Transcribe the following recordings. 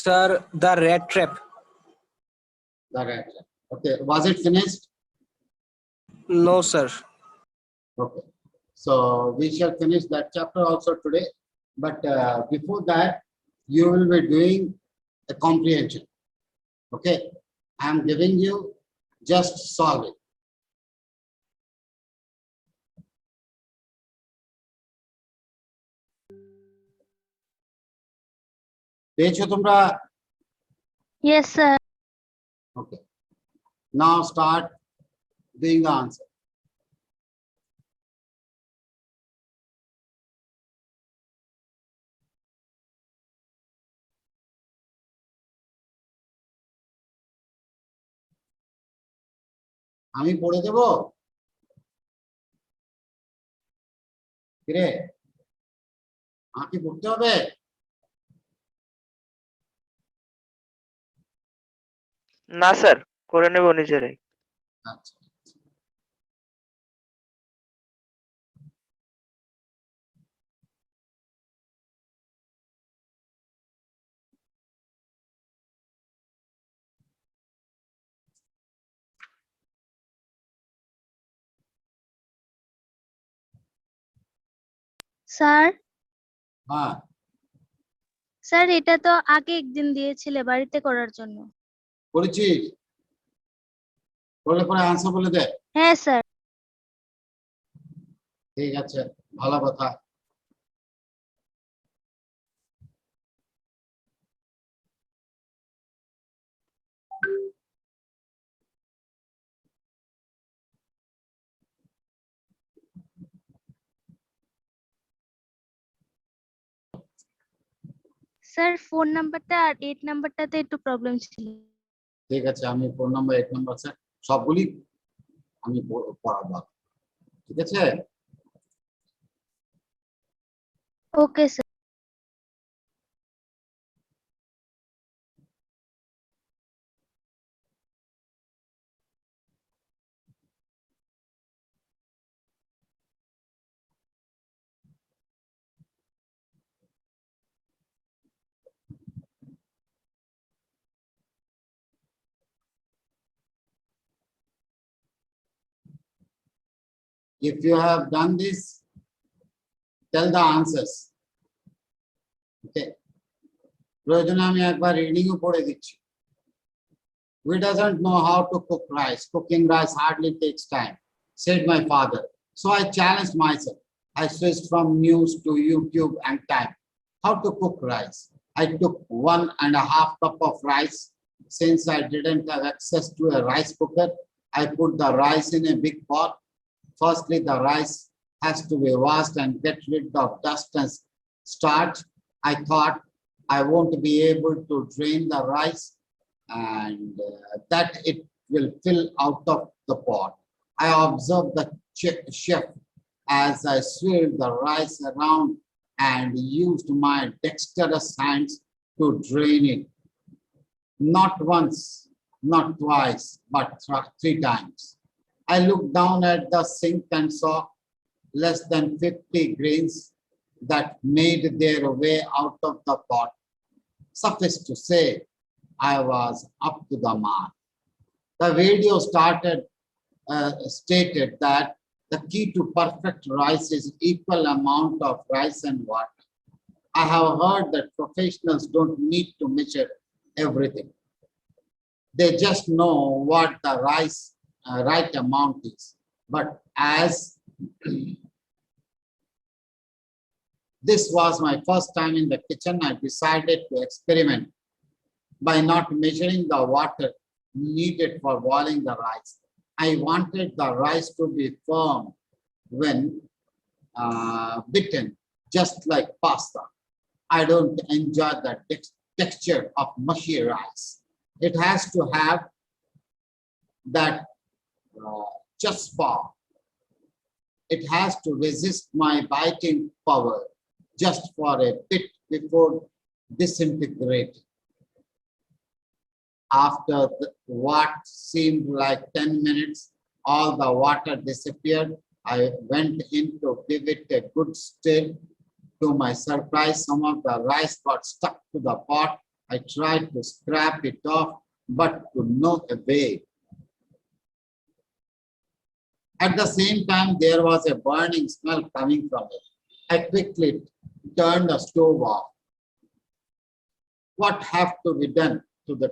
Sir, the rat trap. The rat trap. Okay, was it finished? No, sir. Okay, so we shall finish that chapter also today. But before that, you will be doing a comprehension. Okay, I am giving you just solve it. পেয়েছো তোমরা? Yes, sir. Okay, now start doing the answer. আমি পড়ে দেব? কিরে, আমাকে পড়তে হবে? না sir, করে নেব নিজেরাই। আচ্ছা, স্যার, হ্যাঁ স্যার এটা তো আগে একদিন দিয়েছিলে বাড়িতে করার জন্য। করেছিস? করলে পরে আনসার বলে দে। হ্যাঁ স্যার। ঠিক আছে, ভালো কথা। স্যার 4 নাম্বারটা আর 8 নাম্বারটাতে একটু প্রবলেম ছিল। ঠিক আছে, আমি 4 নম্বর 8 নম্বর স্যার সবগুলি আমি পড়াবো, ঠিক আছে? Okay sir. If you have done this, tell the answers. Okay, প্রয়োজনে আমি একবার রিডিংও পড়ে দিচ্ছি। We doesn't know how to cook rice. Cooking rice hardly takes time, said my father. So I challenged myself. I switched from news to YouTube and typed how to cook rice. I took 1.5 cup of rice. Since I didn't have access to a rice cooker, I put the rice in a big pot. Firstly, the rice has to be washed and get rid of dust and starch. I thought I won't be able to drain the rice and that it will fill out of the pot. I observed the chef as I swirled the rice around and used my dexterous hands to drain it. Not once, not twice, but 3 times. I looked down at the sink and saw less than 50 grains that made their way out of the pot. Suffice to say, I was up to the mark. The video stated that the key to perfect rice is equal amount of rice and water. I have heard that professionals don't need to measure everything. They just know what the right amount is. But as this was my first time in the kitchen, I decided to experiment by not measuring the water needed for boiling the rice. I wanted the rice to be firm when bitten, just like pasta. I don't enjoy the texture of mushy rice. It has to have that chutzpah. It has to resist my biting power just for a bit before disintegrating. After what seemed like 10 minutes, all the water disappeared. I went in to give it a good stir. To my surprise, some of the rice got stuck to the pot I tried to scrap it off, but to no avail. At the same time, there was a burning smell coming from it. I quickly turned the stove off. What have to be done to the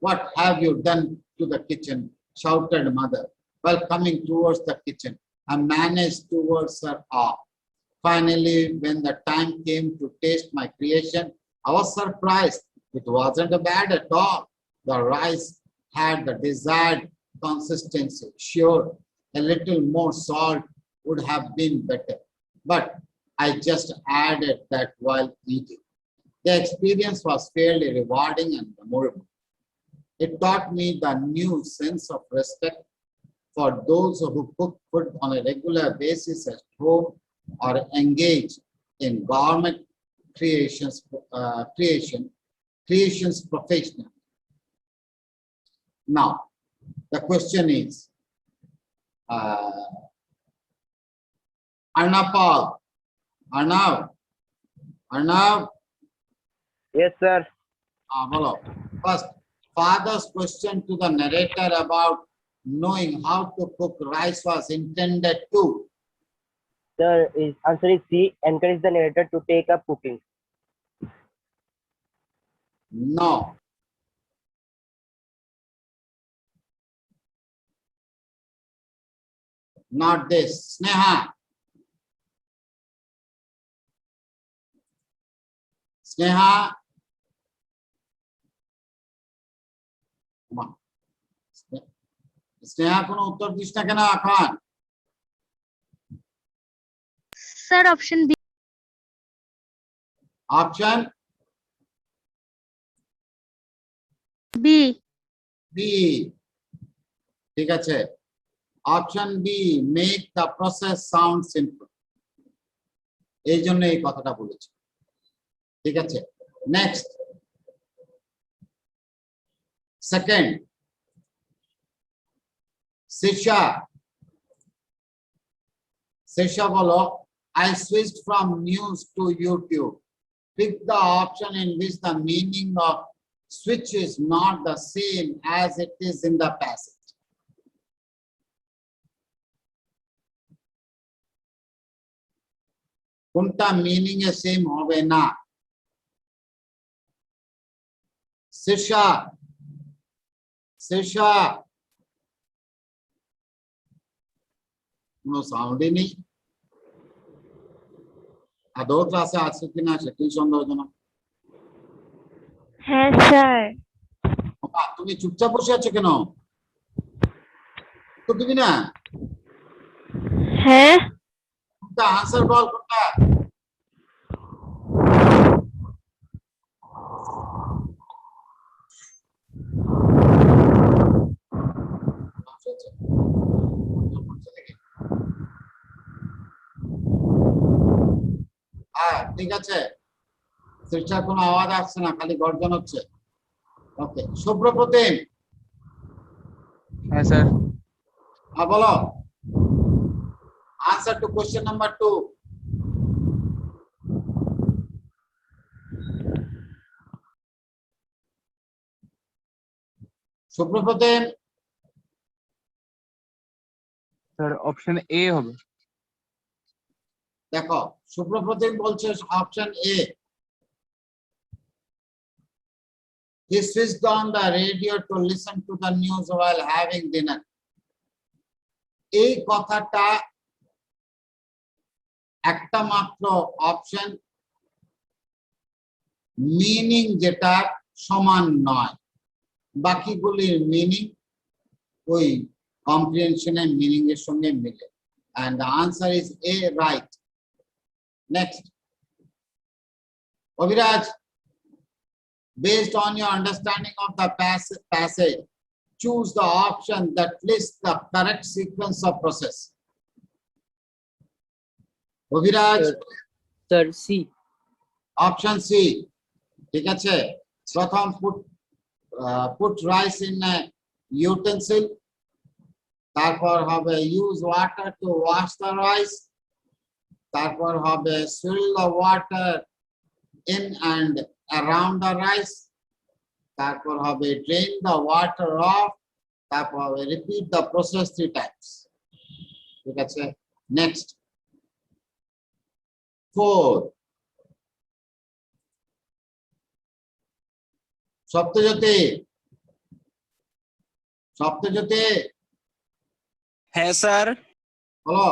What have you done to the kitchen? Shouted mother while coming towards the kitchen. I managed towards her off. Finally, when the time came to taste my creation, I was surprised. It wasn't bad at all. The rice had the desired consistency. Sure, a little more salt would have been better, but I just added that while eating. The experience was fairly rewarding and memorable. It taught me the new sense of respect for those who cook food on a regular basis at home or engage in gourmet creations professionally. Now, the question is, Arnav, Yes, sir. Bolo. First, father's question to the narrator about knowing how to cook rice was intended to. Sir, is answer is C. Encourage the narrator to take up cooking. No. Not this. Sneha. Sneha. Come on. Sneha কোনো উত্তর this না কেন এখন? Sir option B. Option B. B. ঠিক আছে। Option B, make the process sound simple. এই জন্য এই কথাটা বলেছি। ঠিক আছে। Next. Second. Sisha bolo, I switched from news to YouTube. Pick the option in which the meaning of switch is not the same as it is in the passage. কোনটা meaning এ same হবে না? Sisha, কোনো সাউন্ডই নেই। আদৌ ক্লাসে আছে কিনা সেটাই সন্দেহজনক। হ্যাঁ স্যার। বাবা, তুমি চুপচাপ বসে আছো কেন? তো দিবি না? হ্যাঁ। কোনটা আনসার বল কোনটা? হ্যাঁ ঠিক আছে, সেটার কোনো আওয়াজ আসছে না, খালি গর্জন হচ্ছে। ওকে, সুব্রপ্রতিম। হ্যাঁ স্যার। হ্যাঁ বলো, answer to question number 2। Subhrapratim. Sir option A হবে। দেখো, সুব্রপ্রতিম বলছে option A. He switched on the radio to listen to the news while having dinner. এই কথাটা একটা মাত্র অপশন, মিনিং যেটা সমান নয়, বাকিগুলির মিনিং ওই কম্প্রিহেনশনের মিনিং এর সঙ্গে মিলে। And the answer is A, right. Next. Abhiraj, based on your understanding of the passage, choose the option that lists the correct sequence of process. Abhiraj, Sir, C. option C. ঠিক আছে, প্রথম put rice in a utensil, তারপর হবে use water to wash the rice, তারপর হবে swill the water in and around the rice, তারপর হবে drain the water off, তারপর হবে repeat the process 3 times. ঠিক আছে, next 4. সপ্তজ্যোতি, সপ্তজ্যোতি হ্যাঁ স্যার। বলো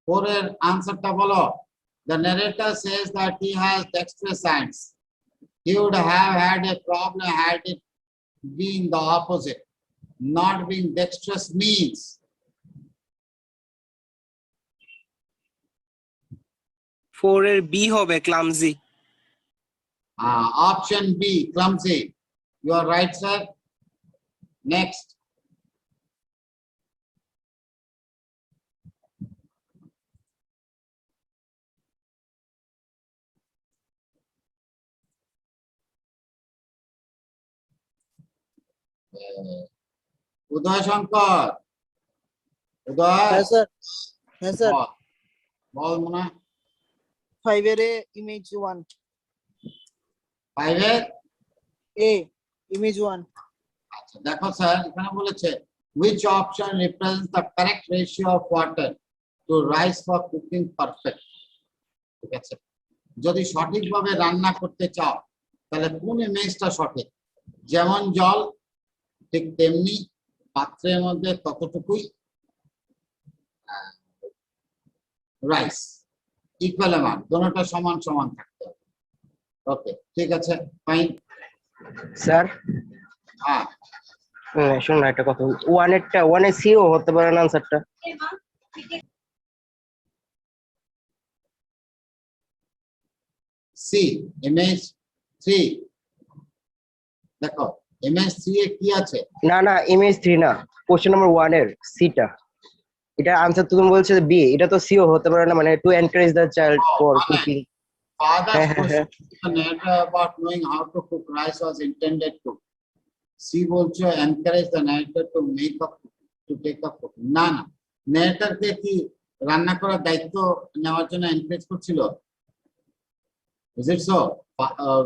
4 এর আনসারটা বলো। The narrator says that he has dexterous hands. He would have had a problem had it been the opposite. Not being dexterous means 4 এর বি হবে clumsy. option B, clumsy. You are right, sir. Next. উদয় শঙ্কর, উদয় হ্যাঁ sir, হ্যাঁ sir. বল, বল মনে 5 এর image 1, 5 এর এ image 1। আচ্ছা দেখো sir, এখানে বলেছে which option represents the correct ratio of water to rice for cooking perfect. ঠিক আছে, যদি সঠিকভাবে রান্না করতে চাও তাহলে কোন ইমেজটা সঠিক? যেমন জল ঠিক তেমনি পাত্রের মধ্যে ততটুকুই রাইস, ইকুয়াল অ্যামাউন্ট, দুটোটা সমান সমান থাকতে হবে। ওকে, ঠিক আছে, ফাইন। স্যার হ্যাঁ, শুনুন না একটা কথা, 1 এর সিও হতে পারে না আনসারটা। সি ইমেজ 3 দেখো, ইমেজ 3 এ কি আছে? না না, ইমেজ 3 না, কোশ্চেন নাম্বার 1 এর সিটা। এটা আনসার তুমি বলছো বি, এটা তো সিও হতে পারে না, মানে to encourage the child for cooking. Father's question to the narrator about knowing how to cook rice was intended to. See বলছো encourage the narrator to make up, to take up cooking. না না, narrator কে কি রান্না করার দায়িত্ব নেওয়ার জন্য encourage করছিল? Is it so?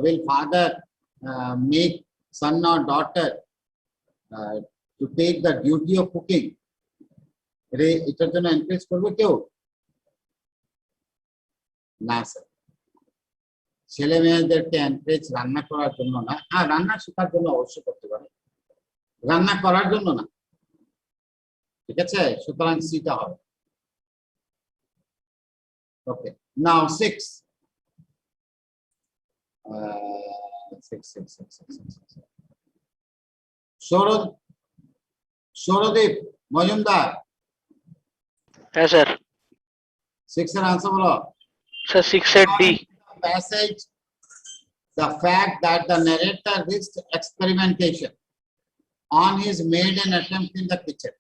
Will father make son or daughter to take the duty of cooking? এটার জন্য এনকারেজ করবে কেউ? না স্যার, ছেলে মেয়েদেরকে এনকারেজ রান্না করার জন্য না। হ্যাঁ, রান্না শেখার জন্য অবশ্যই করতে পারে, রান্না করার জন্য না। ঠিক আছে, সুতরাং সিটা হবে। ওকে, নাও 6 সৌরদীপ মজুমদার, হ্যাঁ স্যার। 6 এর আনসার বলো। স্যার 6 এর D. Passage, the fact that the narrator risked experimentation on his maiden attempt in the kitchen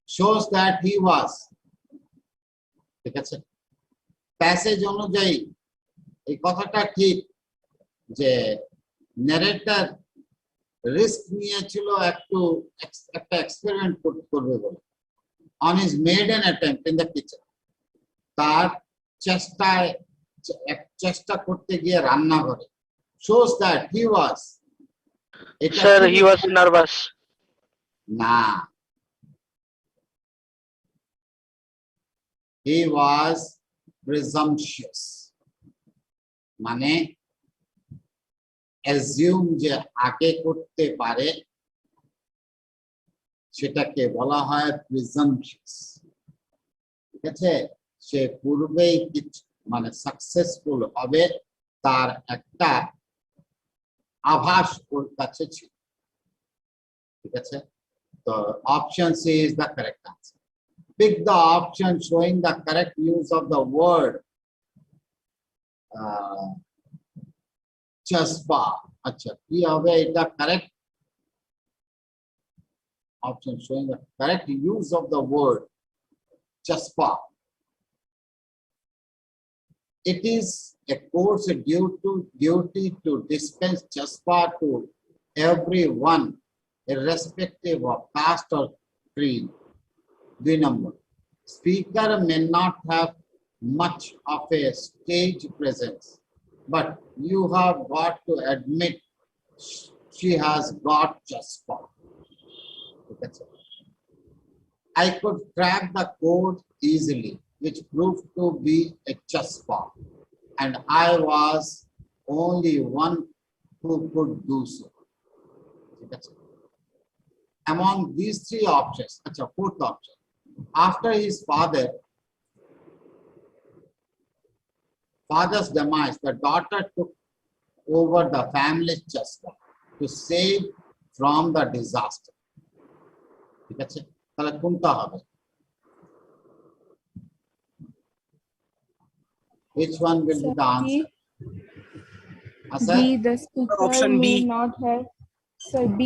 shows that he was, ঠিক আছে, প্যাসেজ অনুযায়ী এই কথাটা ঠিক যে narrator রিস্ক নিয়েছিল একটা এক্সপেরিমেন্ট করবে বলে, on his maiden attempt in the kitchen, তার চেষ্টা করতে গিয়ে রান্নাঘরে, shows that he was, sir he was nervous. না, he was presumptuous, মানে assume যে আগে করতে পারে সেটাকে বলা হয় presumptuous। ঠিক আছে, সে পূর্বেই মানে সাকসেসফুল হবে তার একটা আভাস ওর কাছে ছিল। ঠিক আছে, তো option C is the correct answer. Pick the option showing the correct use of the word চসপা। আচ্ছা, কি হবে এটা correct? Option showing the correct use of the word চসপা। It is a court's duty to dispense chaspa to everyone, irrespective of caste or creed. 2 number. Speaker may not have much of a stage presence, but you have got to admit she has got chaspa. I could crack the code easily, which proved to be a chaspa, and I was only one who could do so. Among these three options, fourth option, after his father's demise, the daughter took over the family chaspa to save from the disaster. ঠিক আছে, তাহলে কোনটা হবে? Which one will be the answer? Sir? B, the speaker Option B. may not have. Sir, B.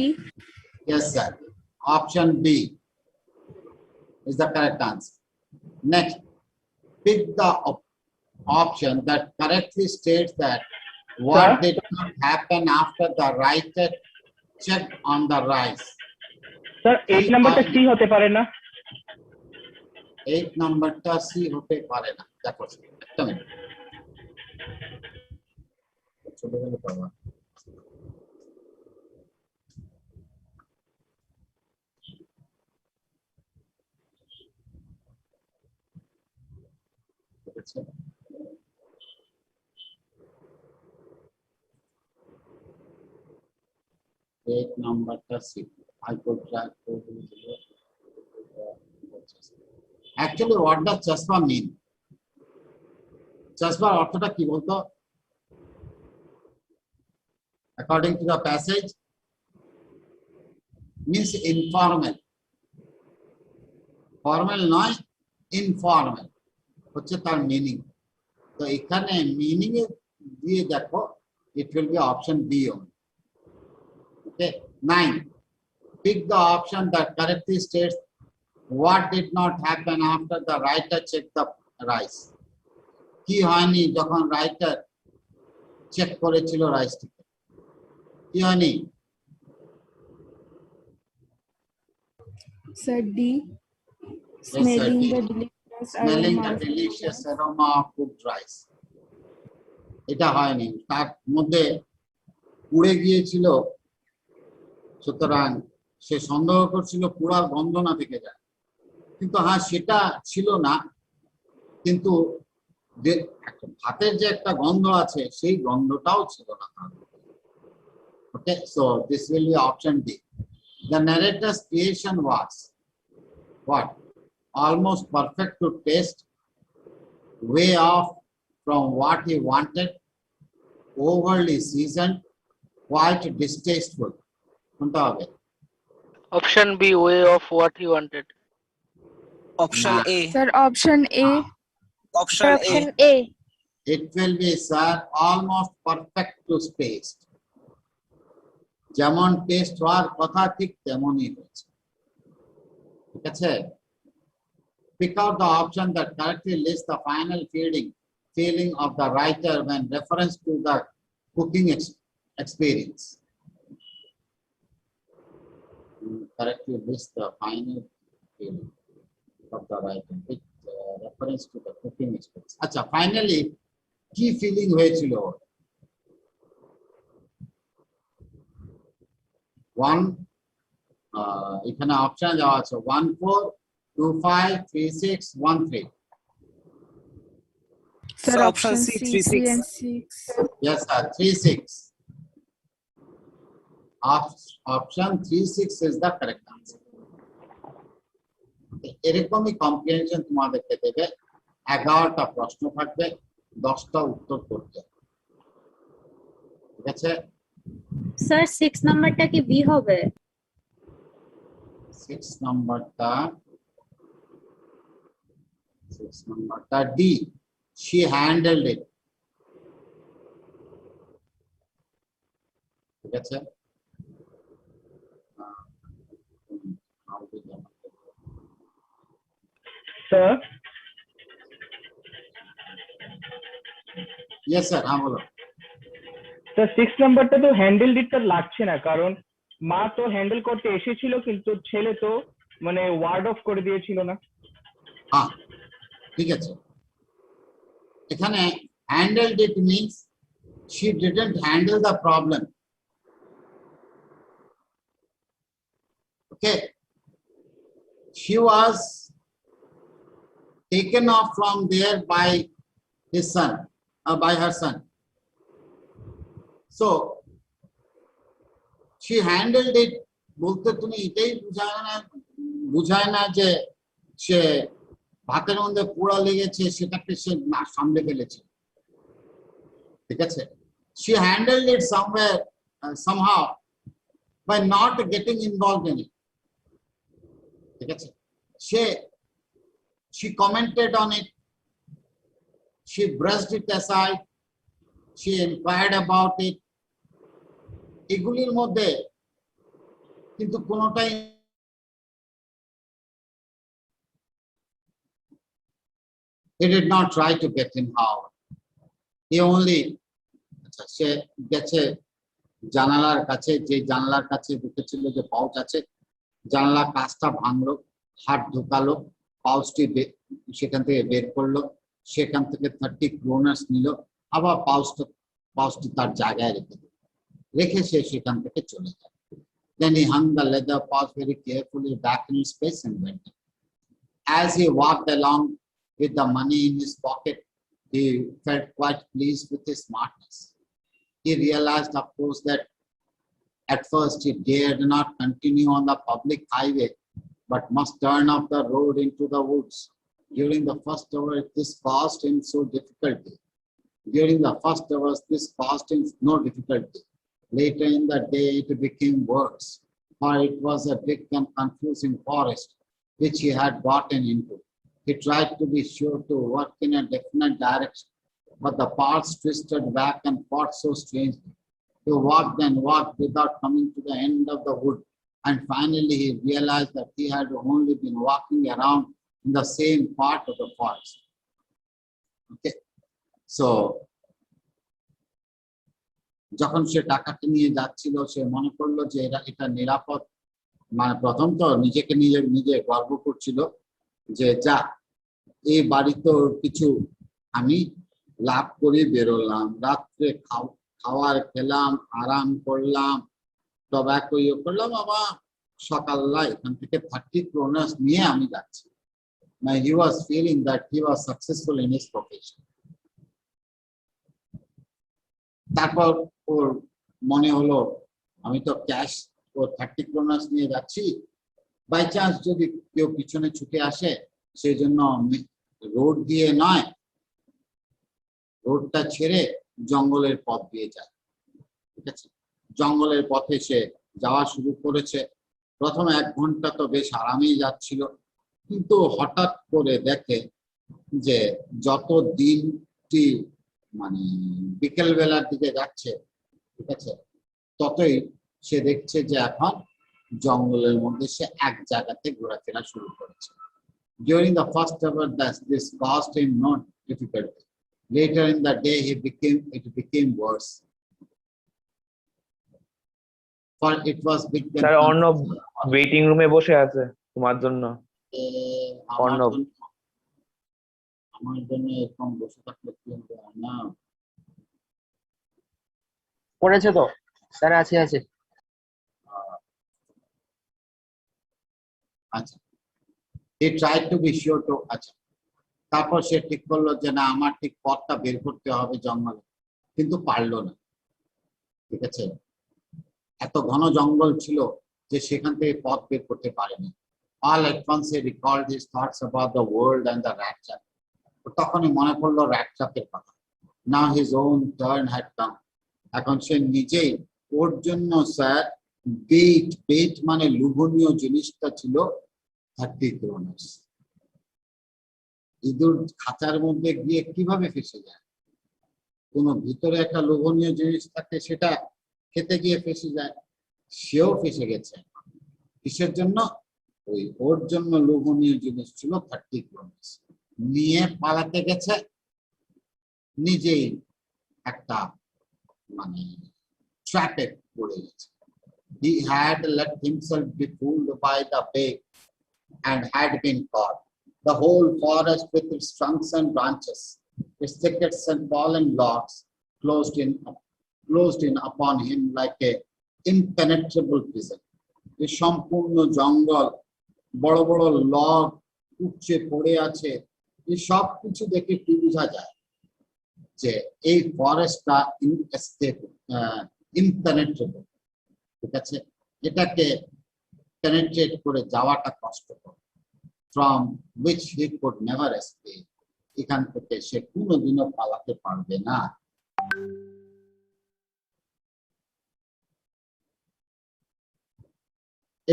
Yes, sir. Option B is the correct answer. Next, pick the option that correctly states that what did not happen after the writer checked on the rice. Sir 8 নাম্বারটা C হতে পারে না? 8 নাম্বারটা C হতে পারে না। দেখো একটা মিনিট, চলে গেল বাবা। एक number का C. I could track actually what does chaspa mean? Chaspa অর্থটা কি বলতো? According to the passage, means informal. Formal নয়, informal হচ্ছে তার meaning. তো এখানে meaning এ দিয়ে দেখো, it will be option B only. Okay. 9. Pick the option that correctly states what did not happen after the writer checked the rice. কি হয়নি যখন রাইটার চেক করেছিল রাইসটিকে? কি হয়নি? Sir, D. Yes, sir, Smelling D. the delicious Smelling aroma the of delicious aroma of cooked rice. এটা হয়নি, তার মধ্যে পুড়ে গিয়েছিল, সুতরাং সে সন্দেহ করছিল পুরার গন্ধ না থেকে যায়। কিন্তু হ্যাঁ, সেটা ছিল না, কিন্তু ভাতের যে একটা গন্ধ আছে সেই গন্ধটাও ছিল না। Okay, so this will be option D. The narrator's creation was what? Almost perfect to taste, way off from what he wanted, overly seasoned, quite distasteful. কোনটা হবে? Option B, way of what he wanted. Option Nah. A. Sir, option A. Option A. Option A. It will be, sir, almost perfect to taste. যেমন test হওয়ার কথা ঠিক তেমনই হয়েছে। ঠিক আছে? Pick out the option that correctly lists the final feeling of the writer when reference to the cooking experience. Correctly list the final feeling of the writer with reference to the cooking experience. আচ্ছা, finally কি feeling হয়েছিল? এখানে option দেওয়া আছে 1 4 2 5 3 6 1 3. Sir, Sir, option option C, C, 3 3 6. and 6. Yes, sir, 3 6. Option 3 6 is the correct answer. এরকমই comprehension তোমাদেরকে দেবে, 11টা প্রশ্ন থাকবে, 10টা উত্তর করতে। ঠিক আছে? স্যার 6 নাম্বারটা কি বি হবে? 6 নাম্বারটা ডি। She handled it. ঠিক আছে? স্যার Yes, sir, হ্যাঁ বলো। স্যার 6 নাম্বারটা তো হ্যান্ডেল ডিটটা লাগছে না, কারণ মা তো হ্যান্ডেল করতে এসেছিল কিন্তু ছেলে তো মানে ওয়ার্ড অফ করে দিয়েছিল না। হ্যাঁ, ঠিক আছে। এখানে handled it means She didn't handle the problem. Okay. She was taken off from there by his son, by her son. So she handled it. বলতে তুমি এটাই বুঝায় না যে সে ভাতের মধ্যে পোড়া লেগেছে সেটাকে সে না সামলে ফেলেছে, ঠিক আছে? She handled it somewhere somehow by not getting involved in it, ঠিক আছে? She commented on it, she brushed it aside, she inquired about it. এগুলির মধ্যে কিন্তু কোনোটাই he did not try to get him out. He only সে গেছে জানালার কাছে, যে জানালার কাছে ঢুকেছিল, যে পাউচ আছে, জানালা কাঁচটা ভাঙলো, হাত ঢুকালো, পাউচটি সেখান থেকে বের করলো, সেখান থেকে 30 ক্রোনাস নিল, আবার পাউচটি তার জায়গায় রেখে সে সেখান থেকে চলে যায়। Then he hung the leather pouch very carefully back in his space and went. As he walked along with the money in his pocket, he felt quite pleased with his smartness. He realized, of course, that at first he dared not continue on the public highway, but must turn off the road into the woods. During the first hour, this caused him so difficulty. During the first hours, this caused him no difficulty. Later in the day, it became worse, for it was a big and confusing forest which he had gotten into. He tried to be sure to work in a definite direction, but the paths twisted back and forth so strangely. He walked and walked without coming to the end of the wood, and finally he realized that he had only been walking around in the same part of the forest. Okay, so যখন সে টাকাটা নিয়ে যাচ্ছিল, সে মনে করলো যে এটা নিরাপদ, মানে প্রথম তো নিজেকে নিজে গর্ব করছিল যে যা এই বাড়ি তো কিছু আমি লাভ করে বেরোলাম, রাত্রে খাওয়ার খেলাম, আরাম করলাম, টব্যাকো করলাম, আবার সকালবেলা এখান থেকে 30 ক্রোনাস নিয়ে আমি যাচ্ছি। He was feeling that he was successful in his profession. তারপর ওর মনে হলো আমি তো ক্যাশ ও 30 ক্রোনাস নিয়ে যাচ্ছি, বাই চান্স যদি কেউ পিছনে ছুটে আসে, সেই জন্য রোড দিয়ে নয়, রোডটা ছেড়ে জঙ্গলের পথ দিয়ে যায়, ঠিক আছে? জঙ্গলের পথে সে যাওয়া শুরু করেছে। প্রথম 1 ঘন্টা তো বেশ আরামেই যাচ্ছিল, কিন্তু হঠাৎ করে দেখে যে যত দিনটি মানে বিকেল বেলার দিকে যাচ্ছে, ঠিক আছে, ততই সে দেখছে যে এখন জঙ্গলের মধ্যে সে এক জায়গাতে ঘোরাফেরা শুরু করেছে। During the first hour, this caused him no difficulty. Later in the day, it became worse. For it was big. Sir Arnab waiting রুমে বসে আছে তোমার জন্য। অর্ণব আমার জন্য এরকম বসে থাকলে কি হবে না? পড়েছে তো স্যার, আছে। আচ্ছা, he tried to be sure to, আচ্ছা, তারপর সে ঠিক করলো যে না আমার ঠিক পথটা বের করতে হবে জঙ্গলে, কিন্তু পারলো না, ঠিক আছে? এত ঘন জঙ্গল ছিল যে সেখান থেকে পথ বের করতে পারেনি। All at once he recalled his thoughts about the world and the rat trap. তখনই মনে পড়লো rat trap-এর কথা। Now his own turn had come. এখন সে নিজেই ওর জন্য স্যার বেট মানে লোভনীয় জিনিসটা ছিল 30 ক্রোনাস। ইঁদুর খাঁচার মধ্যে গিয়ে কিভাবে ফেসে যায়? কোন ভিতরে একটা লোভনীয় জিনিস থাকে, সেটা খেতে গিয়ে ফেসে যায়, সেও ফেসে গেছে। কিসের জন্য? ওর জন্য লোভনীয় জিনিস ছিল 30 ক্রোনাস, নিয়ে পালাতে গেছে, নিজেই একটা মানে ট্র্যাপে পড়ে গেছে। He had let himself be fooled by the bait and had been caught. The whole forest with its trunks and branches, its thickets and fallen logs, closed in upon him like a impenetrable prison. এই সম্পূর্ণ জঙ্গল, বড় বড় log উপচে পড়ে আছে, এই সব কিছু দেখে কি বোঝা যায় যে এই ফরেস্টটা ইমপেনেট্রেবল, ঠিক আছে, এটাকে পেনেট্রেট করে যাওয়াটা কষ্টকর, from which he could never escape, এখান থেকে সে কোনোদিনও পালাতে পারবে না।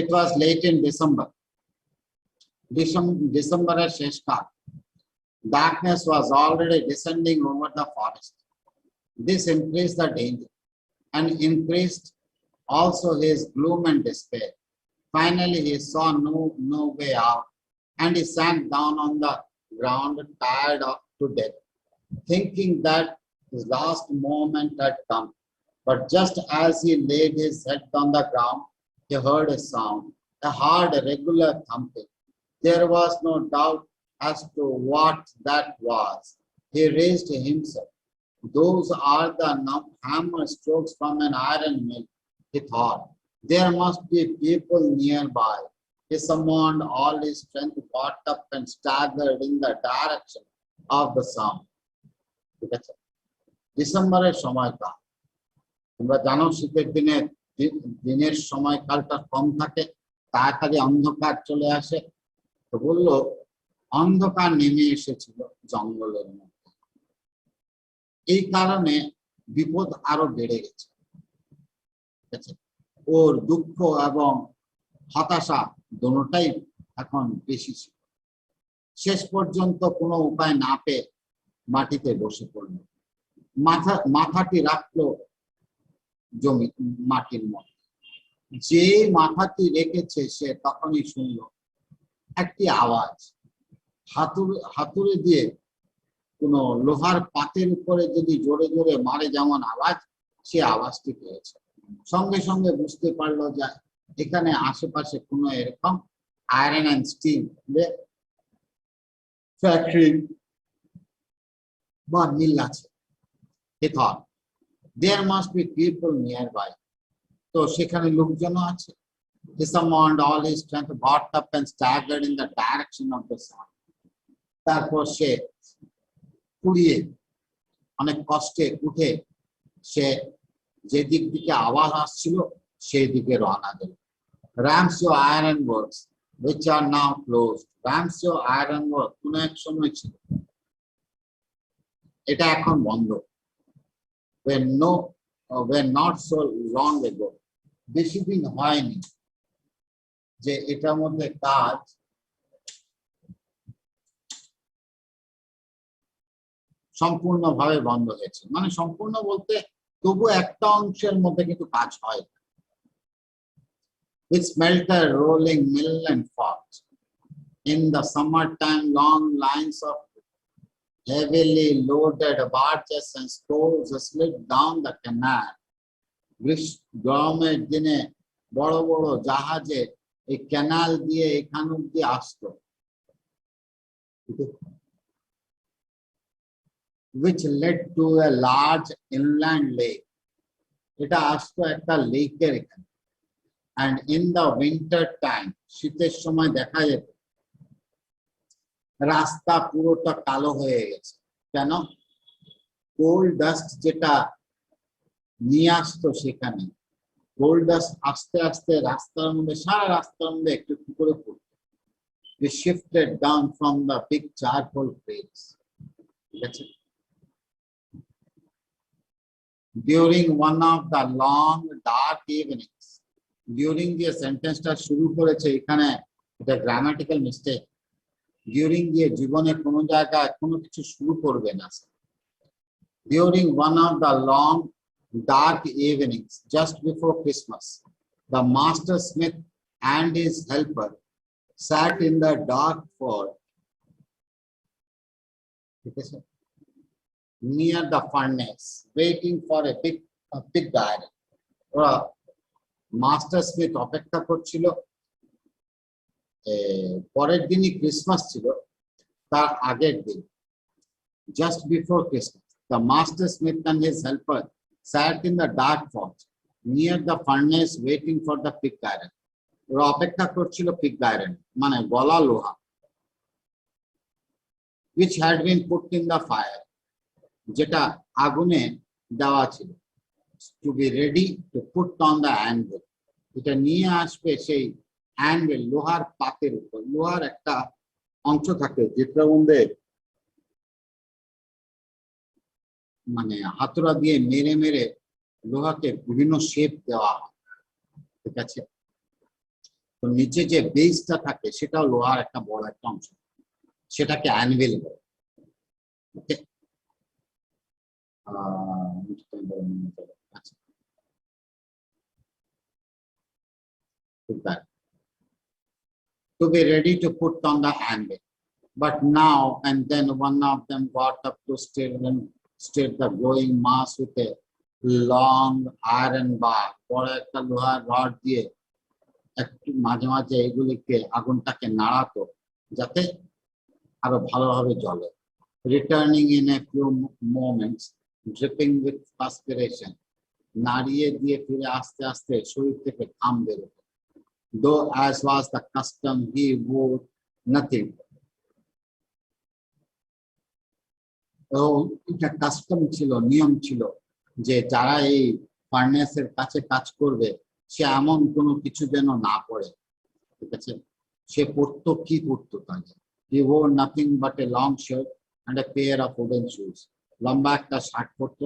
It was late in December. December শেষ কাল। Darkness was already descending over the forest. This increased the danger and increased also his gloom and despair. Finally, he saw no way out, and he sank down on the ground, tired to death, thinking that his last moment had come. But just as he laid his head on the ground, he heard a sound, a hard, regular thumping. There was no doubt as to what that was. He raised himself. Those are the hammer strokes from an iron mill, he thought. There must be people nearby. He summoned all his strength, got up and staggered in the direction of the sound. ডিসেম্বরের সময়কাল, তোমরা জানো শীতের দিনের সময়কালটা কম থাকে, তাড়াতাড়ি অন্ধকার চলে আসে। তো বললো অন্ধকার নেমে এসেছিল জঙ্গলের মধ্যে, এই কারণে বিপদ আরো বেড়ে গেছে। ঠিক আছে, ওর দুঃখ এবং হতাশা দুটোটাই এখন বেশি ছিল। শেষ পর্যন্ত কোনো উপায় না পেয়ে মাটিতে বসে পড়ল, মাথাটি রাখলো মাটির মধ্যে। যে মাথাটি রেখেছে সে তখনই শুনল একটি আওয়াজ, হাতুড়ি দিয়ে কোনো লোহার পাতের উপরে যদি জোরে জোরে মারে যেমন আওয়াজ, সে আওয়াজটি পেয়েছে। সঙ্গে সঙ্গে বুঝতে পারলো যে এখানে আশেপাশে কোনো এরকম আয়রন অ্যান্ড স্টিল ফ্যাক্টরি বা মিল আছে। He thought, there must be people nearby. তো সেখানে লোকজন আছে। He summoned all his strength, got up and staggered in the direction of the sound. তারপর সে কুড়িয়ে অনেক কষ্টে উঠে সে যে দিক থেকে আওয়াজ আসছিল সেই দিকে রওনা দিল। Ramsey Iron Works, which are now closed. Ramsey Iron Works কোন এক সময় ছিল, এটা এখন বন্ধ। Were not so long ago, বেশি দিন হয়নি যে এটার মধ্যে কাজ সম্পূর্ণভাবে বন্ধ হয়েছে, মানে সম্পূর্ণ বলতে তবু একটা অংশের মধ্যে কিন্তু কাজ হয়। With smelter, rolling mill and forge. In the summertime, long lines of heavily loaded barges and stores slid down the canal. গরমের দিনে বড় বড় জাহাজে এই ক্যানাল দিয়ে এখান অব্দি আসতো, which led to a large inland lake. এটা আসতো একটা লেকের এখানে। And in the winter time, শীতের সময় দেখা যেত রাস্তা পুরোটা কালো হয়ে গেছে। কেন? কোল ডাস্ট যেটা নিয়ে আসতো সেখানে, কোল ডাস্ট আস্তে আস্তে রাস্তার মধ্যে, সারা রাস্তার মধ্যে একটু একটু করে পড়তো। They shifted down from the big charcoal crates. ঠিক আছে, during one of the long dark evenings, during the সেন্টেন্সটা শুরু করেছে এখানে, এটা গ্রামাটিক্যাল মিস্টেক। ডিউরিং দিয়ে জীবনে কোনো জায়গায় কোনো কিছু শুরু করবে না। During one of the long dark evenings just before Christmas, the master smith and his helper sat in the dark forge near the furnace, waiting for a big iron. Master Smith অপেক্ষা করছিল। পরের দিনই Christmas ছিল, তার আগের দিন, just before Christmas, The master smith and his helper sat in the dark forge near the furnace waiting for the pig iron. ওরা অপেক্ষা করছিল pig iron, মানে গলা লোহা, which had been put in the fire, যেটা আগুনে দেওয়া ছিল, to be ready to put on the anvil. এটা নিয়ে আসবে সেই anvil, লোহার পাতের উপর। লোহার একটা অংশ থাকে যেটার মধ্যে মানে হাতুড়া দিয়ে মেরে মেরে লোহাকে বিভিন্ন শেপ দেওয়া হয়, ঠিক আছে? তো নিচে যে বেসটা থাকে সেটাও লোহার একটা বড় একটা অংশ, সেটাকে অ্যানভিল বলে। ওকে, আচ্ছা, to be ready to put on the anvil. But now and then one of them got up to stir the glowing mass with a long iron bar, বড় একটা লোহার রড দিয়ে একটু মাঝে মাঝে এগুলিকে আগুনটাকে নাড়াতো যাতে আরো ভালোভাবে জ্বলে। Returning in a few moments, dripping with perspiration, নাড়িয়ে দিয়ে ফিরে আস্তে আস্তে শরীর থেকে ঘাম বেরোতো। Though as was the custom, he wore nothing. এটা কাস্টম ছিল, নিয়ম ছিল যে যারা এই ফার্নেসের কাছে কাজ করবে সে এমন কোনো কিছু যেন না পড়ে, ঠিক আছে? সে পড়তো কি পড়তো তাহলে? He wore nothing but a long shirt and a pair of wooden shoes. লম্বা একটা শার্ট পরতো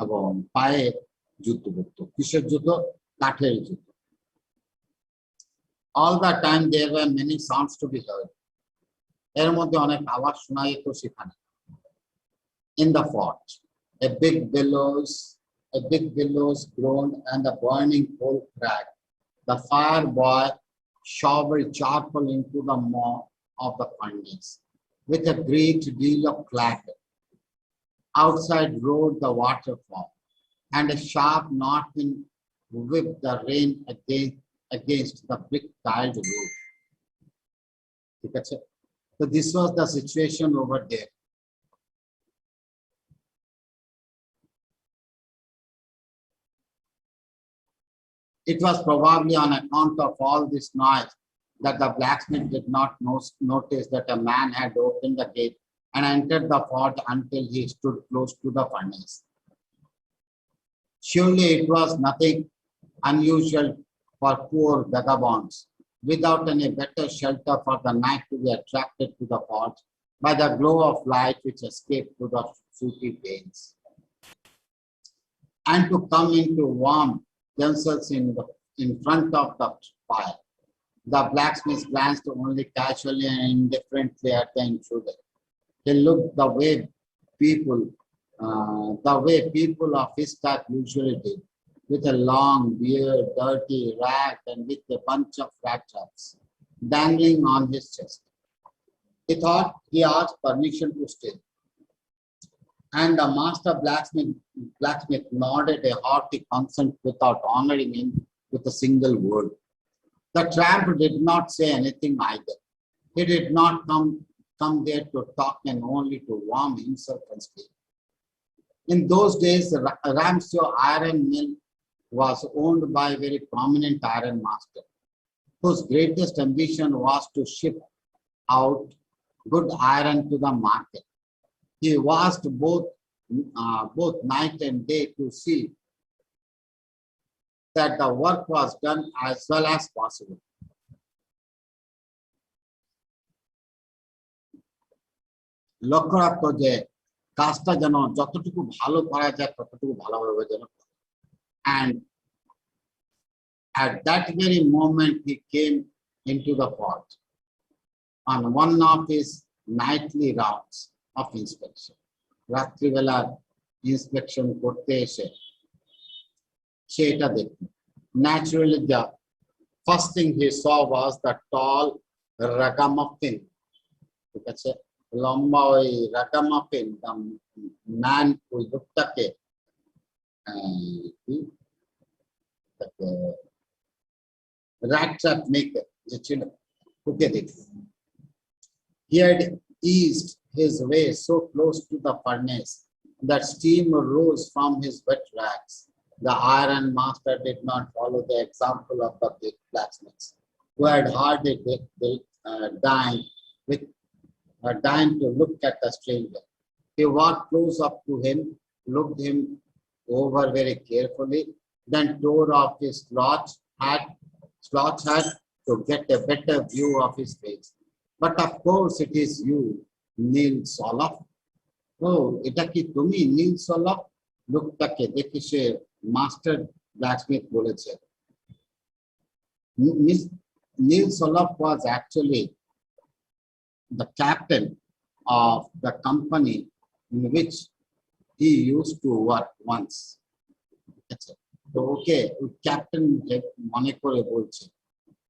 এবং পায়ে জুতো পরতো। কিসের জুতো? কাঠের জুতো। All the time there were many sounds to be heard. এর মধ্যে অনেক আওয়াজ শোনা যেত সেখানে। In the forge, a big billows groaned and the burning coal cracked. The fire boy shoveled charcoal into the maw of the furnace with a great deal of clatter. Outside roared the waterfall, and a sharp north wind whipped the rain against the brick-tiled roof. So this was the situation over there. It was probably on account of all this noise that the blacksmith did not notice that a man had opened the gate and entered the forge until he stood close to the furnace. Surely it was nothing unusual for poor vagabonds without any better shelter for the night to be attracted to the forge by the glow of light which escaped through the sooty panes, and to come in to warm themselves in front of the fire. The blacksmith glanced only casually and indifferently at the intruder. He looked the way people of his type usually did, with a long beard, dirty, ragged, and with a bunch of rat traps dangling on his chest. He asked permission to stay, and the master blacksmith nodded a hearty consent without honoring him with a single word. The tramp did not say anything either. He did not come there to talk and only to warm himself and sleep. In those days, Ramshaw Iron Mill was owned by a very prominent iron master, whose greatest ambition was to ship out good iron to the market. He watched both night and day to see that the work was done as well as possible. লক্ষ্য রাখতো যে কাজটা যেন যতটুকু ভালো করা যায় ততটুকু ভালোভাবে যেন। And at that very moment he came into the forge on one of his nightly rounds of inspection. রাত্রিবেলার ইন্সপেকশন করতে এসে সেটা দেখুন। Naturally, the first thing he saw was the tall ragamuffin, ঠিক আছে, লম্বা ওই ragamuffin, the man ওই লোকটাকে rat trap maker যে ছিল ওকে দেখুন। He had eased his way so close to the furnace that steam rose from his wet rags. The iron master did not follow the example of the big blacksmiths, who had hardly dined to look at the stranger. He walked close up to him, looked him over very carefully, then tore off his slouch hat to get a better view of his face. But of course, it is you, Niels Olof. Oh, এটা কি তুমি Niels Olof? লোকটাকে দেখে সে master blacksmith বলেছে। Niels Olof was actually the captain of the company in which he used to work once. তো ওকে captain মনে করে বলছে,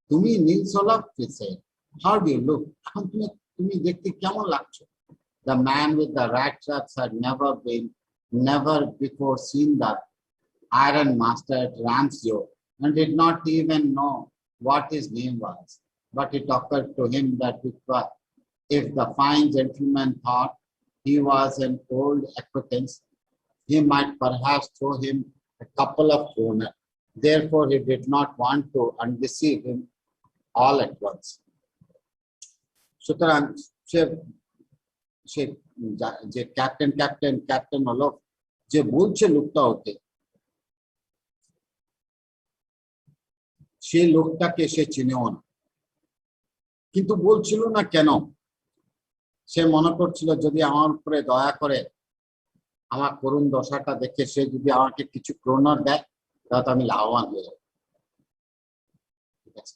তুমি Niels Olof? He said, how do you look? এখন তুমি দেখতে কেমন লাগছো? The man with the rat traps had never before seen the iron master at Ramsgate and did not even know what his name was. But it occurred to him that if the fine gentleman thought he was an old acquaintance, he might perhaps throw him a couple of kroner. Therefore, he did not want to undeceive him all at once. সুতরাং সে যে captain হলো, যে বলছে লোকটা ওকে, সেই লোকটাকে সে চিনেও না, কিন্তু বলছিল না কেন। সে মনে করছিল যদি আমার উপরে দয়া করে আমার করুণ দশাটা দেখে সে যদি আমাকে কিছু ক্রোনার দেয় তাহলে আমি লাভবান হয়ে যাব। ঠিক আছে,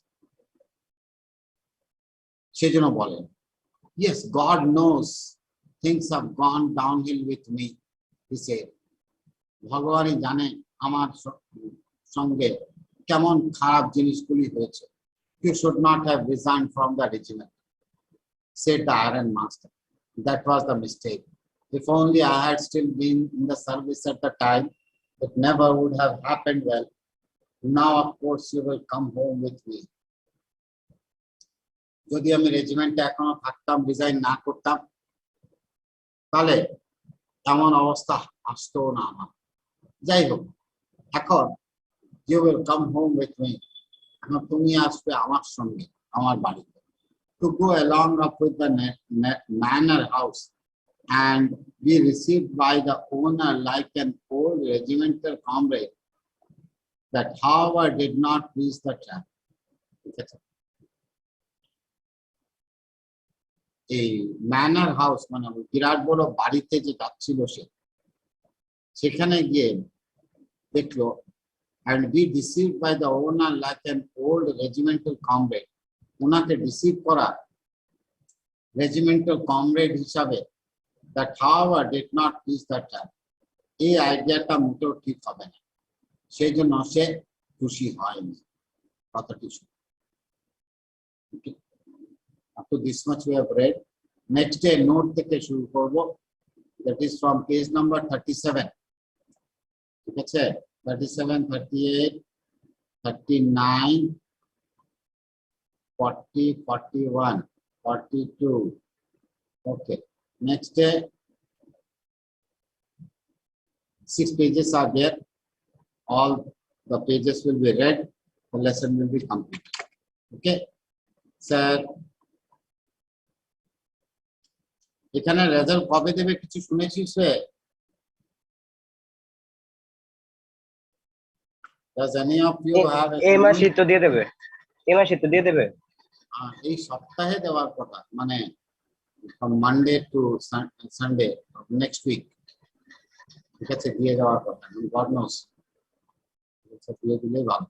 সেজন্য বলেন, yes, God knows things have gone downhill with me, he said. ভগবানই জানে আমার সঙ্গে কেমন খারাপ জিনিসগুলি হয়েছে। You should not have resigned from the regiment, said the iron master. That was the mistake. If only I had still been in the service at the time, it never would have happened well. Now, of course, you will come home with me. যদি আমি রেজিমেন্টে এখনো থাকতাম, resign না করতাম, তাহলে এমন অবস্থা আসতো না আমার। যাই হোক, এখন you will come home with me. এখন তুমি আসবে আমার সঙ্গে আমার বাড়িতে। To go along up with the manor house and be received by the owner like an old regimental comrade, that however did not please the chap. এই manner house মানে বিরাট বড় বাড়িতে যে যাচ্ছিল সেখানে গিয়ে দেখলো, and be deceived by the owner like an old regimental comrade. ওনাকে ডিসিভ করা রেজিমেন্টাল কমরেড হিসাবে, that however did not please the chap. এই আইডিয়াটা মোটেও ঠিক হবে না, সেই জন্য সে খুশি হয়নি। কথাটি up to this much we have read. Next day note থেকে শুরু করব, that is from page number 37. ঠিক আছে, 37, 38, 39, 40, 41, 42. Okay, next day 6 pages are there. All the pages will be read, the lesson will be complete. Okay, sir, এখানে result কবে দেবে কিছু শুনেছিস রে? Does any of you have এই মাসে তো দিয়ে দেবে, এই মাসে তো দিয়ে দেবে। এই সপ্তাহে দেওয়ার কথা, মানে from Monday to Sunday of next week, ঠিক আছে, দিয়ে দেওয়ার কথা। God knows, দিয়ে দিলেই ভালো।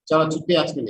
চলো ছুটি আজকে।